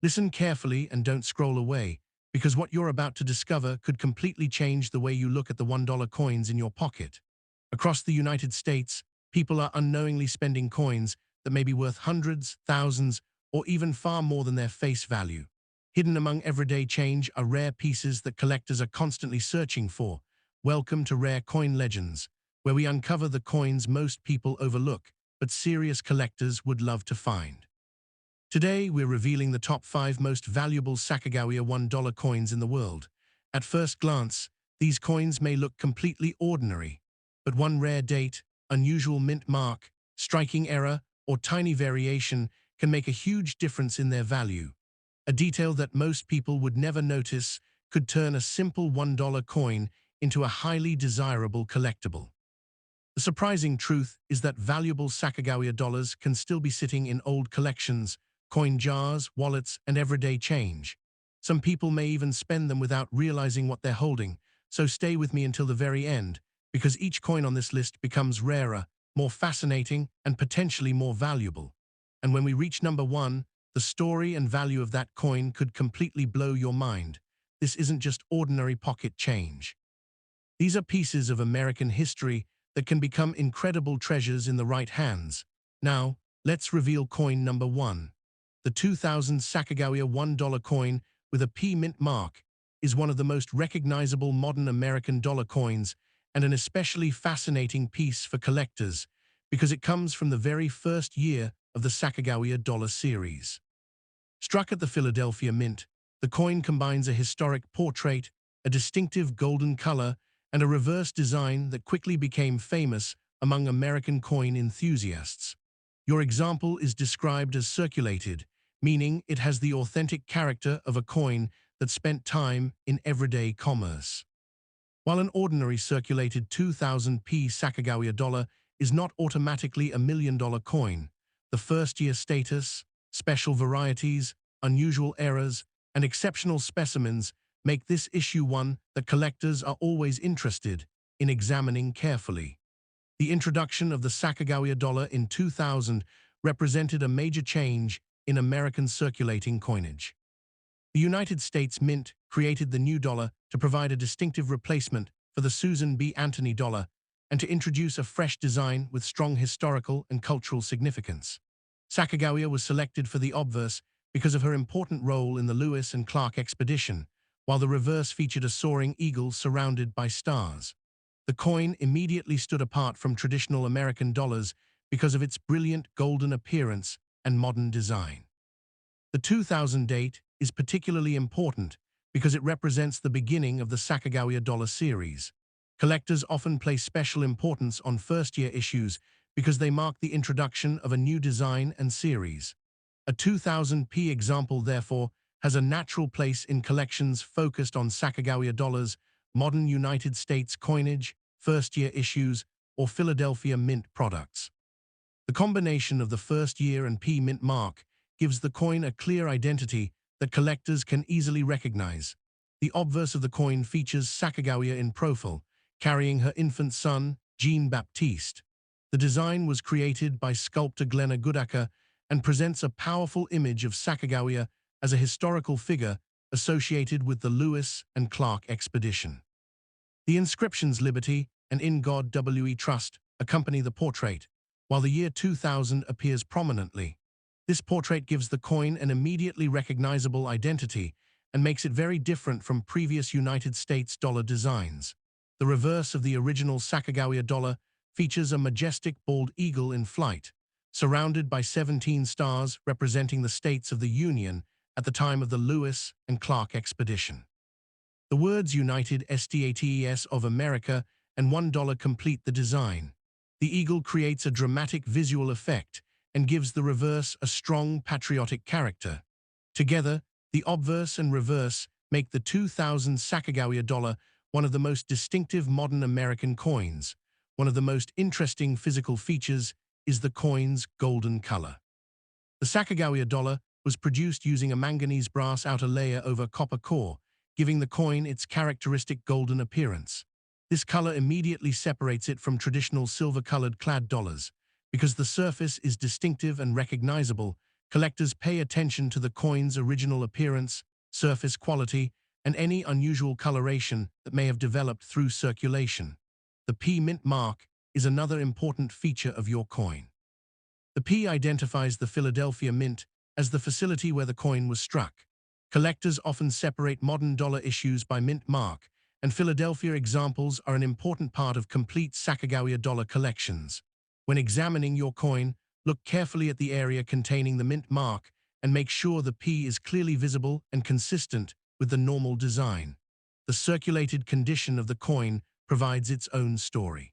Listen carefully and don't scroll away, because what you're about to discover could completely change the way you look at the $1 coins in your pocket. Across the United States, people are unknowingly spending coins that may be worth hundreds, thousands, or even far more than their face value. Hidden among everyday change are rare pieces that collectors are constantly searching for. Welcome to Rare Coin Legends, where we uncover the coins most people overlook, but serious collectors would love to find. Today, we're revealing the top 5 most valuable Sacagawea $1 coins in the world. At first glance, these coins may look completely ordinary, but one rare date, unusual mint mark, striking error, or tiny variation can make a huge difference in their value. A detail that most people would never notice could turn a simple $1 coin into a highly desirable collectible. The surprising truth is that valuable Sacagawea dollars can still be sitting in old collections, coin jars, wallets, and everyday change. Some people may even spend them without realizing what they're holding, so stay with me until the very end, because each coin on this list becomes rarer, more fascinating, and potentially more valuable. And when we reach number 1, the story and value of that coin could completely blow your mind. This isn't just ordinary pocket change. These are pieces of American history that can become incredible treasures in the right hands. Now, let's reveal coin number 1. The 2000 Sacagawea $1 coin with a P mint mark is one of the most recognizable modern American dollar coins and an especially fascinating piece for collectors because it comes from the very first year of the Sacagawea Dollar series. Struck at the Philadelphia Mint, the coin combines a historic portrait, a distinctive golden color, and a reverse design that quickly became famous among American coin enthusiasts. Your example is described as circulated, meaning it has the authentic character of a coin that spent time in everyday commerce. While an ordinary circulated 2000p Sacagawea dollar is not automatically a $1 million coin, the first-year status, special varieties, unusual errors, and exceptional specimens make this issue one that collectors are always interested in examining carefully. The introduction of the Sacagawea dollar in 2000 represented a major change in American circulating coinage. The United States Mint created the new dollar to provide a distinctive replacement for the Susan B. Anthony dollar and to introduce a fresh design with strong historical and cultural significance. Sacagawea was selected for the obverse because of her important role in the Lewis and Clark expedition, while the reverse featured a soaring eagle surrounded by stars. The coin immediately stood apart from traditional American dollars because of its brilliant golden appearance and modern design. The 2000 date is particularly important because it represents the beginning of the Sacagawea Dollar series. Collectors often place special importance on first-year issues because they mark the introduction of a new design and series. A 2000p example, therefore, has a natural place in collections focused on Sacagawea dollars, modern United States coinage, first-year issues, or Philadelphia Mint products. The combination of the first year and P mint mark gives the coin a clear identity that collectors can easily recognize. The obverse of the coin features Sacagawea in profile, carrying her infant son, Jean-Baptiste. The design was created by sculptor Glenna Goodacre and presents a powerful image of Sacagawea as a historical figure associated with the Lewis and Clark expedition. The inscriptions "Liberty" and "In God We Trust" accompany the portrait, while the year 2000 appears prominently. This portrait gives the coin an immediately recognizable identity and makes it very different from previous United States dollar designs. The reverse of the original Sacagawea dollar features a majestic bald eagle in flight, surrounded by 17 stars representing the states of the Union at the time of the Lewis and Clark expedition. The words United States of America and $1 complete the design. The eagle creates a dramatic visual effect and gives the reverse a strong patriotic character. Together, the obverse and reverse make the 2000 Sacagawea dollar one of the most distinctive modern American coins. One of the most interesting physical features is the coin's golden color. The Sacagawea dollar was produced using a manganese brass outer layer over copper core, giving the coin its characteristic golden appearance. This color immediately separates it from traditional silver-colored clad dollars. Because the surface is distinctive and recognizable, Collectors pay attention to the coin's original appearance, surface quality, and any unusual coloration that may have developed through circulation. The P mint mark is another important feature of your coin. The P identifies the Philadelphia Mint as the facility where the coin was struck. Collectors often separate modern dollar issues by mint mark, and Philadelphia examples are an important part of complete Sacagawea dollar collections. When examining your coin, look carefully at the area containing the mint mark and make sure the P is clearly visible and consistent with the normal design. The circulated condition of the coin provides its own story.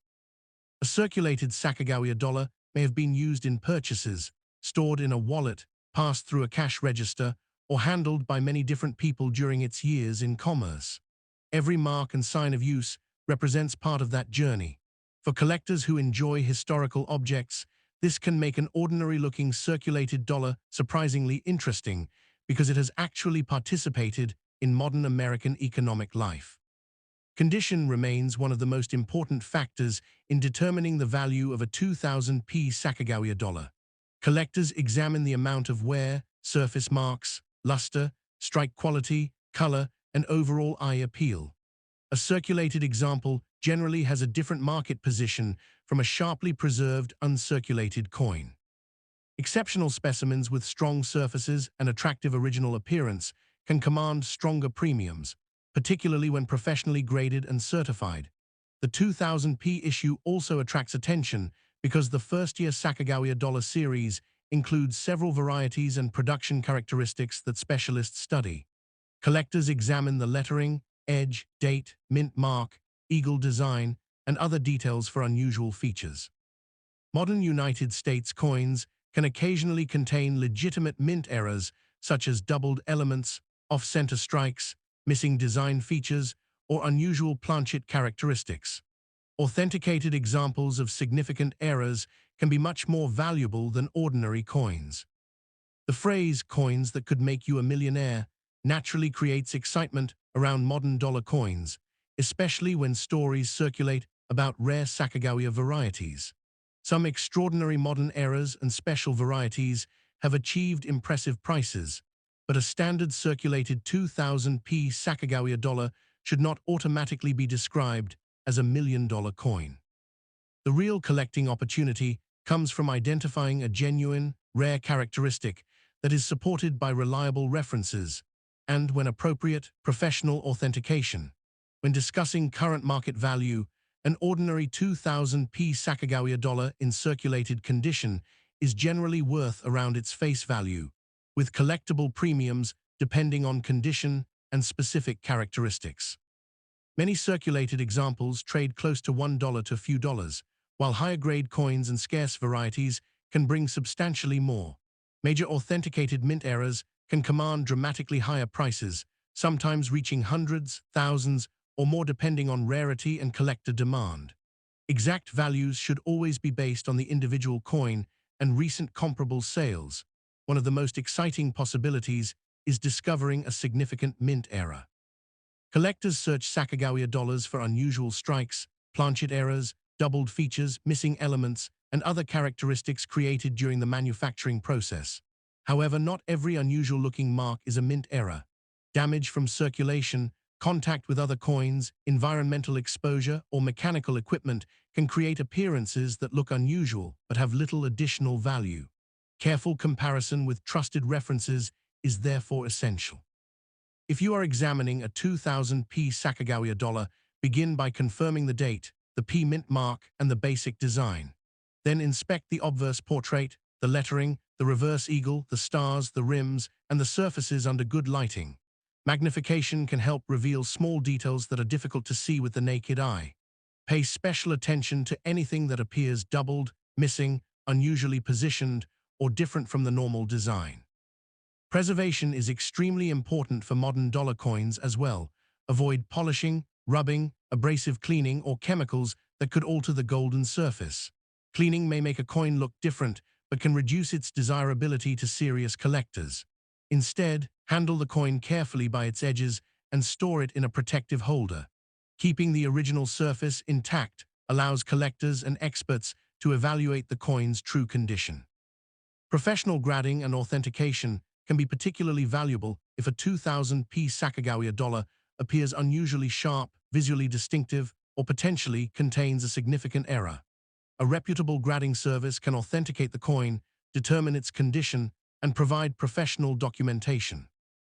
A circulated Sacagawea dollar may have been used in purchases, stored in a wallet, passed through a cash register, or handled by many different people during its years in commerce. Every mark and sign of use represents part of that journey. For collectors who enjoy historical objects, this can make an ordinary-looking circulated dollar surprisingly interesting because it has actually participated in modern American economic life. Condition remains one of the most important factors in determining the value of a 2000p Sacagawea dollar. Collectors examine the amount of wear, surface marks, luster, strike quality, color, and overall eye appeal. A circulated example generally has a different market position from a sharply preserved, uncirculated coin. Exceptional specimens with strong surfaces and attractive original appearance can command stronger premiums, particularly when professionally graded and certified. The 2000p issue also attracts attention because the first-year Sacagawea Dollar series includes several varieties and production characteristics that specialists study. Collectors examine the lettering, edge, date, mint mark, eagle design, and other details for unusual features. Modern United States coins can occasionally contain legitimate mint errors such as doubled elements, off-center strikes, missing design features, or unusual planchet characteristics. Authenticated examples of significant errors can be much more valuable than ordinary coins. The phrase "coins that could make you a millionaire" naturally creates excitement around modern dollar coins, especially when stories circulate about rare Sacagawea varieties. Some extraordinary modern errors and special varieties have achieved impressive prices, but a standard circulated 2000p Sacagawea dollar should not automatically be described as a million-dollar coin. The real collecting opportunity comes from identifying a genuine, rare characteristic that is supported by reliable references and, when appropriate, professional authentication. When discussing current market value, an ordinary 2000p Sacagawea dollar in circulated condition is generally worth around its face value, with collectible premiums depending on condition and specific characteristics. Many circulated examples trade close to $1 to a few dollars, while higher-grade coins and scarce varieties can bring substantially more. Major authenticated mint errors can command dramatically higher prices, sometimes reaching hundreds, thousands, or more depending on rarity and collector demand. Exact values should always be based on the individual coin and recent comparable sales. One of the most exciting possibilities is discovering a significant mint error. Collectors search Sacagawea dollars for unusual strikes, planchet errors, doubled features, missing elements, and other characteristics created during the manufacturing process. However, not every unusual-looking mark is a mint error. Damage from circulation, contact with other coins, environmental exposure, or mechanical equipment can create appearances that look unusual but have little additional value. Careful comparison with trusted references is therefore essential. If you are examining a 2000p Sacagawea dollar, begin by confirming the date, the P mint mark, and the basic design. Then inspect the obverse portrait, the lettering, the reverse eagle, the stars, the rims, and the surfaces under good lighting. Magnification can help reveal small details that are difficult to see with the naked eye. Pay special attention to anything that appears doubled, missing, unusually positioned, or different from the normal design. Preservation is extremely important for modern dollar coins as well. Avoid polishing, rubbing, abrasive cleaning, or chemicals that could alter the golden surface. Cleaning may make a coin look different, but can reduce its desirability to serious collectors. Instead, handle the coin carefully by its edges and store it in a protective holder. Keeping the original surface intact allows collectors and experts to evaluate the coin's true condition. Professional grading and authentication can be particularly valuable if a 2000p Sacagawea dollar appears unusually sharp, visually distinctive, or potentially contains a significant error. A reputable grading service can authenticate the coin, determine its condition, and provide professional documentation.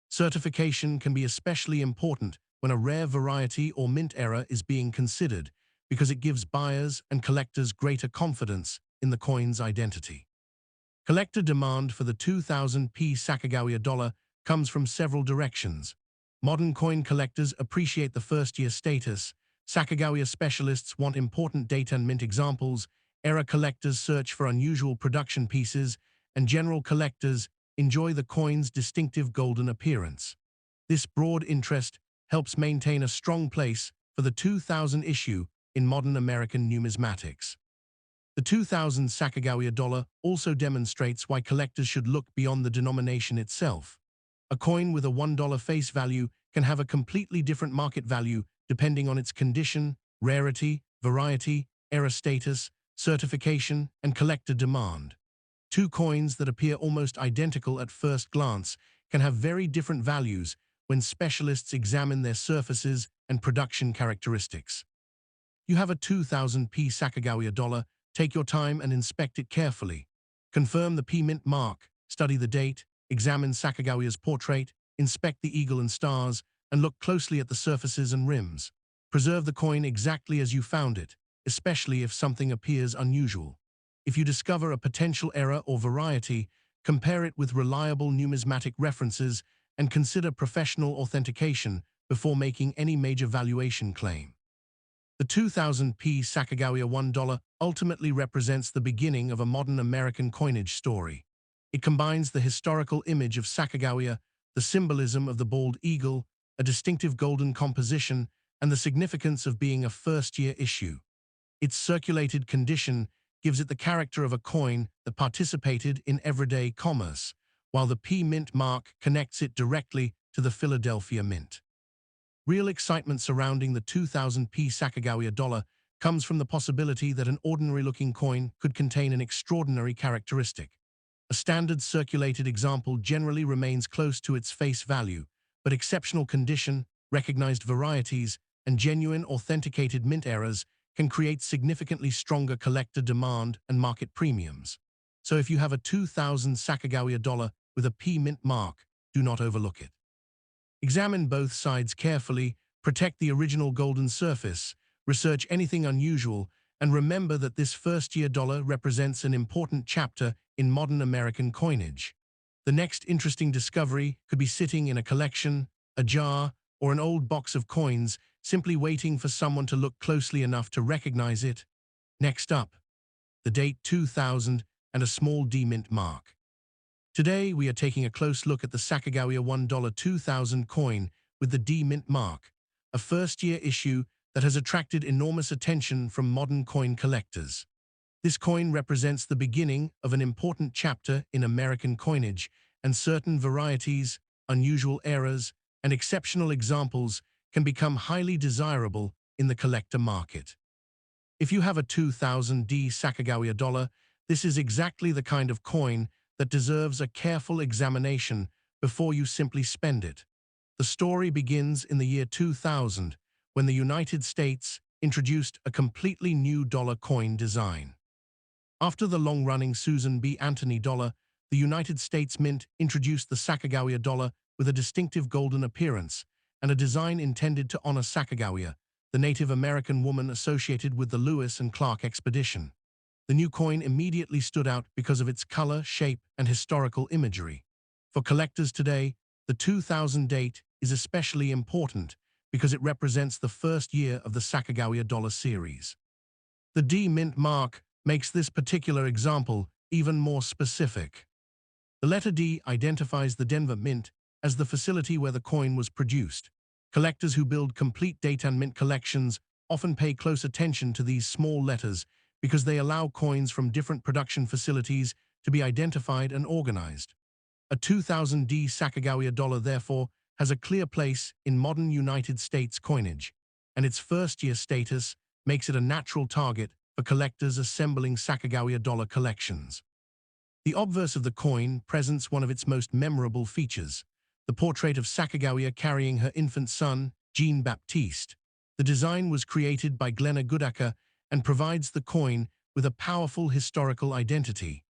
Certification can be especially important when a rare variety or mint error is being considered because it gives buyers and collectors greater confidence in the coin's identity. Collector demand for the 2000p Sacagawea dollar comes from several directions. Modern coin collectors appreciate the first-year status, Sacagawea specialists want important date and mint examples, era collectors search for unusual production pieces, and general collectors enjoy the coin's distinctive golden appearance. This broad interest helps maintain a strong place for the 2000 issue in modern American numismatics. The 2000 Sacagawea dollar also demonstrates why collectors should look beyond the denomination itself. A coin with a $1 face value can have a completely different market value depending on its condition, rarity, variety, era status, certification, and collector demand. Two coins that appear almost identical at first glance can have very different values when specialists examine their surfaces and production characteristics. You have a 2000p Sacagawea dollar. Take your time and inspect it carefully. Confirm the P mint mark, study the date, examine Sacagawea's portrait, inspect the eagle and stars, and look closely at the surfaces and rims. Preserve the coin exactly as you found it, especially if something appears unusual. If you discover a potential error or variety, compare it with reliable numismatic references and consider professional authentication before making any major valuation claim. The 2000p Sacagawea $1 ultimately represents the beginning of a modern American coinage story. It combines the historical image of Sacagawea, the symbolism of the bald eagle, a distinctive golden composition, and the significance of being a first-year issue. Its circulated condition gives it the character of a coin that participated in everyday commerce, while the P mint mark connects it directly to the Philadelphia Mint. Real excitement surrounding the 2000p Sacagawea dollar comes from the possibility that an ordinary-looking coin could contain an extraordinary characteristic. A standard circulated example generally remains close to its face value, but exceptional condition, recognized varieties, and genuine authenticated mint errors can create significantly stronger collector demand and market premiums. So if you have a 2000 Sacagawea dollar with a P mint mark, do not overlook it. Examine both sides carefully, protect the original golden surface, research anything unusual, and remember that this first-year dollar represents an important chapter in modern American coinage. The next interesting discovery could be sitting in a collection, a jar, or an old box of coins, simply waiting for someone to look closely enough to recognize it. Next up, the date 2000 and a small D mint mark. Today, we are taking a close look at the Sacagawea $1 2000 coin with the D mint mark, a first-year issue that has attracted enormous attention from modern coin collectors. This coin represents the beginning of an important chapter in American coinage, and certain varieties, unusual errors, and exceptional examples can become highly desirable in the collector market. If you have a 2000D Sacagawea dollar, this is exactly the kind of coin that deserves a careful examination before you simply spend it. The story begins in the year 2000, when the United States introduced a completely new dollar coin design. After the long-running Susan B. Anthony dollar, the United States Mint introduced the Sacagawea dollar with a distinctive golden appearance and a design intended to honor Sacagawea, the Native American woman associated with the Lewis and Clark expedition. The new coin immediately stood out because of its color, shape, and historical imagery. For collectors today, the 2000 date is especially important because it represents the first year of the Sacagawea dollar series. The D mint mark makes this particular example even more specific. The letter D identifies the Denver Mint as the facility where the coin was produced. Collectors who build complete date and mint collections often pay close attention to these small letters because they allow coins from different production facilities to be identified and organized. A 2000D Sacagawea dollar, therefore, has a clear place in modern United States coinage, and its first-year status makes it a natural target for collectors assembling Sacagawea dollar collections. The obverse of the coin presents one of its most memorable features, the portrait of Sacagawea carrying her infant son, Jean-Baptiste. The design was created by Glenna Goodacre and provides the coin with a powerful historical identity.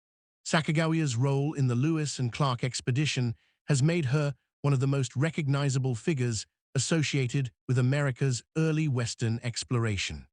Sacagawea's role in the Lewis and Clark expedition has made her one of the most recognizable figures associated with America's early Western exploration.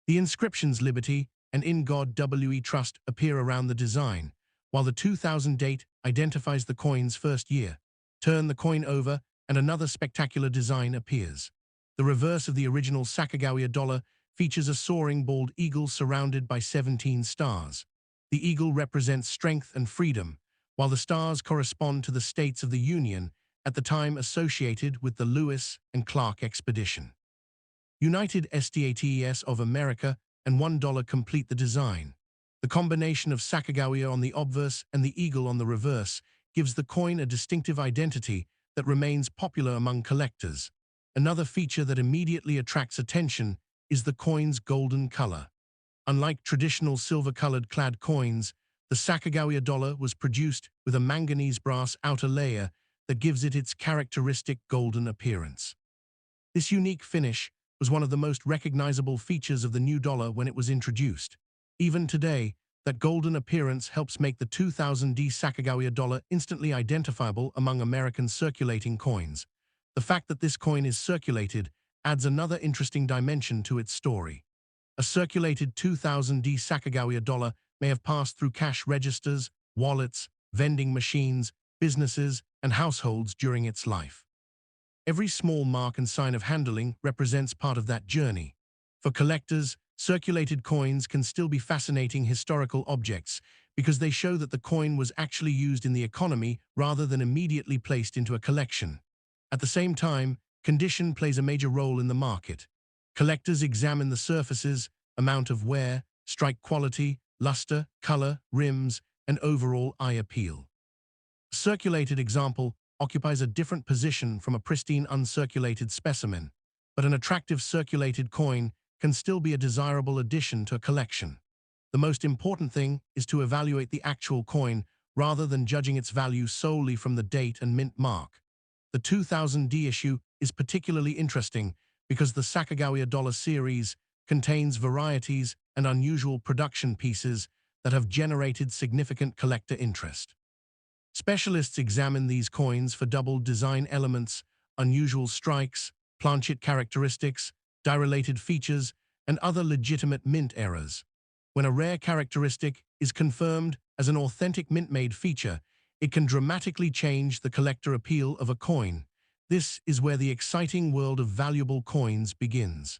The inscriptions Liberty and In God We Trust appear around the design, while the 2000 date identifies the coin's first year. Turn the coin over and another spectacular design appears. The reverse of the original Sacagawea dollar features a soaring bald eagle surrounded by 17 stars. The eagle represents strength and freedom, while the stars correspond to the states of the Union at the time associated with the Lewis and Clark expedition. United States of America and $1 complete the design. The combination of Sacagawea on the obverse and the eagle on the reverse gives the coin a distinctive identity that remains popular among collectors. Another feature that immediately attracts attention is the coin's golden color. Unlike traditional silver-colored clad coins, the Sacagawea dollar was produced with a manganese brass outer layer that gives it its characteristic golden appearance. This unique finish was one of the most recognizable features of the new dollar when it was introduced. Even today, that golden appearance helps make the 2000 Sacagawea dollar instantly identifiable among American circulating coins. The fact that this coin is circulated adds another interesting dimension to its story. A circulated 2000 Sacagawea dollar may have passed through cash registers, wallets, vending machines, businesses, and households during its life. Every small mark and sign of handling represents part of that journey. For collectors, circulated coins can still be fascinating historical objects because they show that the coin was actually used in the economy rather than immediately placed into a collection. At the same time, condition plays a major role in the market. Collectors examine the surfaces, amount of wear, strike quality, luster, color, rims, and overall eye appeal. A circulated example occupies a different position from a pristine uncirculated specimen, but an attractive circulated coin can still be a desirable addition to a collection. The most important thing is to evaluate the actual coin rather than judging its value solely from the date and mint mark. The 2000 issue is particularly interesting because the Sacagawea Dollar series contains varieties and unusual production pieces that have generated significant collector interest. Specialists examine these coins for double design elements, unusual strikes, planchet characteristics, die-related features, and other legitimate mint errors. When a rare characteristic is confirmed as an authentic mint-made feature, it can dramatically change the collector appeal of a coin. This is where the exciting world of valuable coins begins.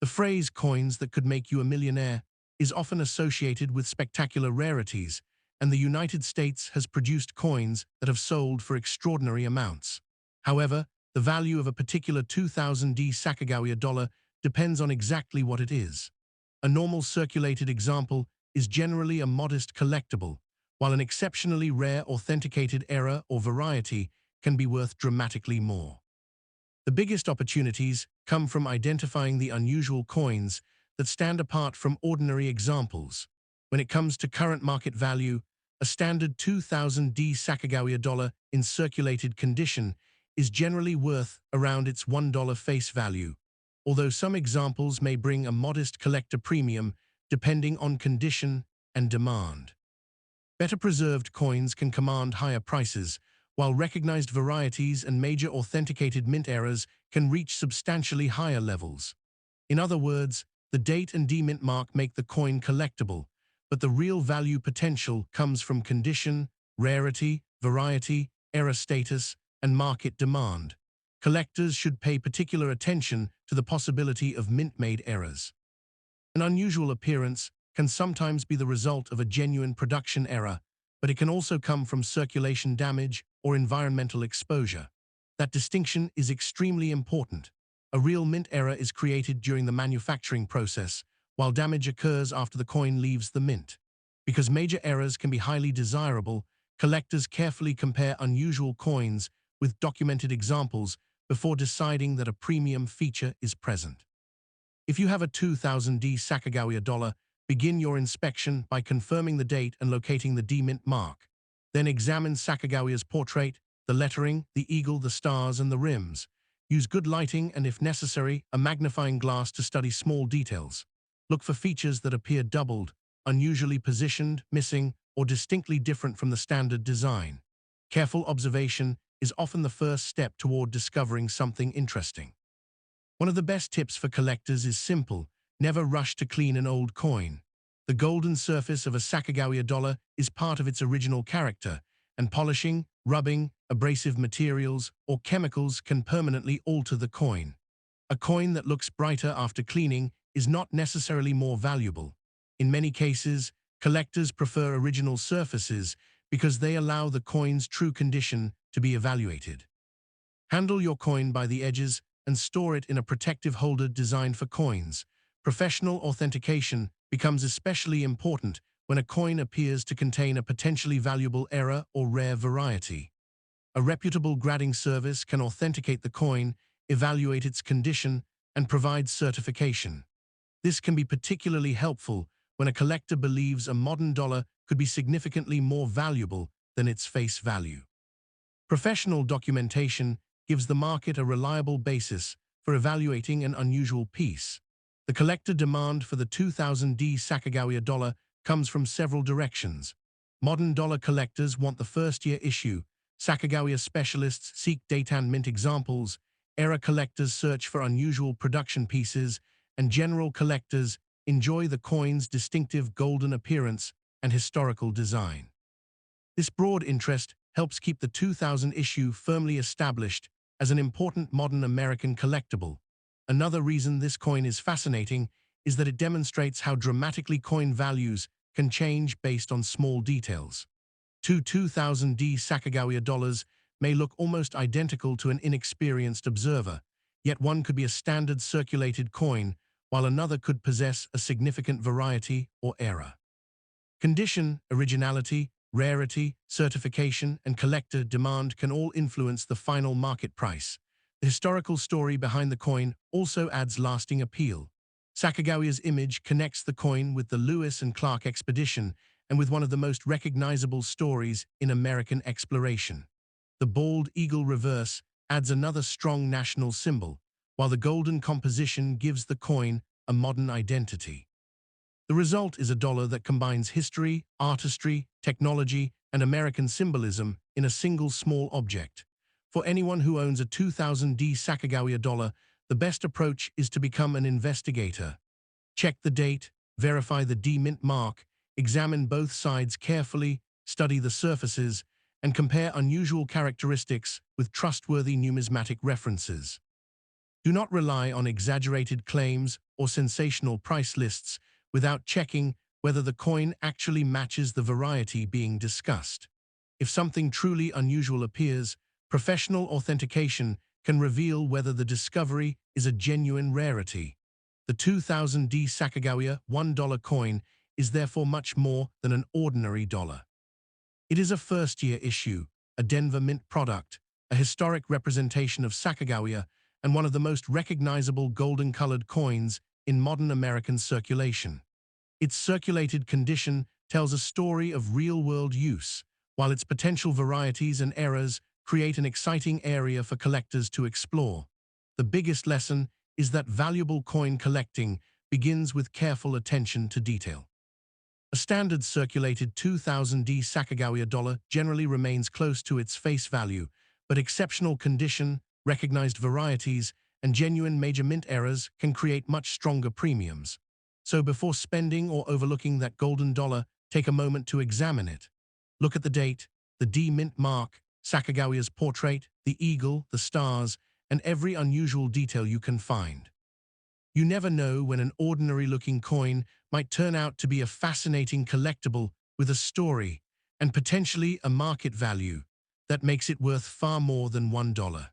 The phrase "coins that could make you a millionaire" is often associated with spectacular rarities, and the United States has produced coins that have sold for extraordinary amounts. However, the value of a particular 2000 Sacagawea dollar depends on exactly what it is. A normal circulated example is generally a modest collectible, while an exceptionally rare authenticated error or variety can be worth dramatically more. The biggest opportunities come from identifying the unusual coins that stand apart from ordinary examples. When it comes to current market value, a standard 2000 Sacagawea dollar in circulated condition is generally worth around its $1 face value, although some examples may bring a modest collector premium depending on condition and demand. Better preserved coins can command higher prices, while recognized varieties and major authenticated mint errors can reach substantially higher levels. In other words, the date and mint mark make the coin collectible, but the real value potential comes from condition, rarity, variety, error status, and market demand. Collectors should pay particular attention to the possibility of mint-made errors. An unusual appearance can sometimes be the result of a genuine production error, but it can also come from circulation damage or environmental exposure. That distinction is extremely important. A real mint error is created during the manufacturing process, while damage occurs after the coin leaves the mint. Because major errors can be highly desirable, collectors carefully compare unusual coins with documented examples before deciding that a premium feature is present. If you have a 2000 Sacagawea dollar Begin your inspection by confirming the date and locating the D-Mint mark. Then examine Sacagawea's portrait, the lettering, the eagle, the stars, and the rims. Use good lighting and, if necessary, a magnifying glass to study small details. Look for features that appear doubled, unusually positioned, missing, or distinctly different from the standard design. Careful observation is often the first step toward discovering something interesting. One of the best tips for collectors is simple: never rush to clean an old coin. The golden surface of a Sacagawea dollar is part of its original character, and polishing, rubbing, abrasive materials, or chemicals can permanently alter the coin. A coin that looks brighter after cleaning is not necessarily more valuable. In many cases, collectors prefer original surfaces because they allow the coin's true condition to be evaluated. Handle your coin by the edges and store it in a protective holder designed for coins. Professional authentication becomes especially important when a coin appears to contain a potentially valuable error or rare variety. A reputable grading service can authenticate the coin, evaluate its condition, and provide certification. This can be particularly helpful when a collector believes a modern dollar could be significantly more valuable than its face value. Professional documentation gives the market a reliable basis for evaluating an unusual piece. The collector demand for the 2000D Sacagawea dollar comes from several directions. Modern dollar collectors want the first-year issue. Sacagawea specialists seek date and mint examples. Era collectors search for unusual production pieces, and general collectors enjoy the coin's distinctive golden appearance and historical design. This broad interest helps keep the 2000 issue firmly established as an important modern American collectible. Another reason this coin is fascinating is that it demonstrates how dramatically coin values can change based on small details. Two 2000D Sacagawea dollars may look almost identical to an inexperienced observer, yet one could be a standard circulated coin, while another could possess a significant variety or error. Condition, originality, rarity, certification, and collector demand can all influence the final market price. The historical story behind the coin also adds lasting appeal. Sacagawea's image connects the coin with the Lewis and Clark expedition and with one of the most recognizable stories in American exploration. The bald eagle reverse adds another strong national symbol, while the golden composition gives the coin a modern identity. The result is a dollar that combines history, artistry, technology, and American symbolism in a single small object. For anyone who owns a 2000D Sacagawea dollar, the best approach is to become an investigator. Check the date, verify the D-Mint mark, examine both sides carefully, study the surfaces, and compare unusual characteristics with trustworthy numismatic references. Do not rely on exaggerated claims or sensational price lists without checking whether the coin actually matches the variety being discussed. If something truly unusual appears, professional authentication can reveal whether the discovery is a genuine rarity. The 2000D Sacagawea $1 coin is therefore much more than an ordinary dollar. It is a first-year issue, a Denver Mint product, a historic representation of Sacagawea, and one of the most recognizable golden-colored coins in modern American circulation. Its circulated condition tells a story of real-world use, while its potential varieties and errors create an exciting area for collectors to explore. The biggest lesson is that valuable coin collecting begins with careful attention to detail. A standard circulated 2000D Sacagawea dollar generally remains close to its face value, but exceptional condition, recognized varieties, and genuine major mint errors can create much stronger premiums. So before spending or overlooking that golden dollar, take a moment to examine it. Look at the date, the D-Mint mark, Sacagawea's portrait, the eagle, the stars, and every unusual detail you can find. You never know when an ordinary-looking coin might turn out to be a fascinating collectible with a story and potentially a market value that makes it worth far more than $1.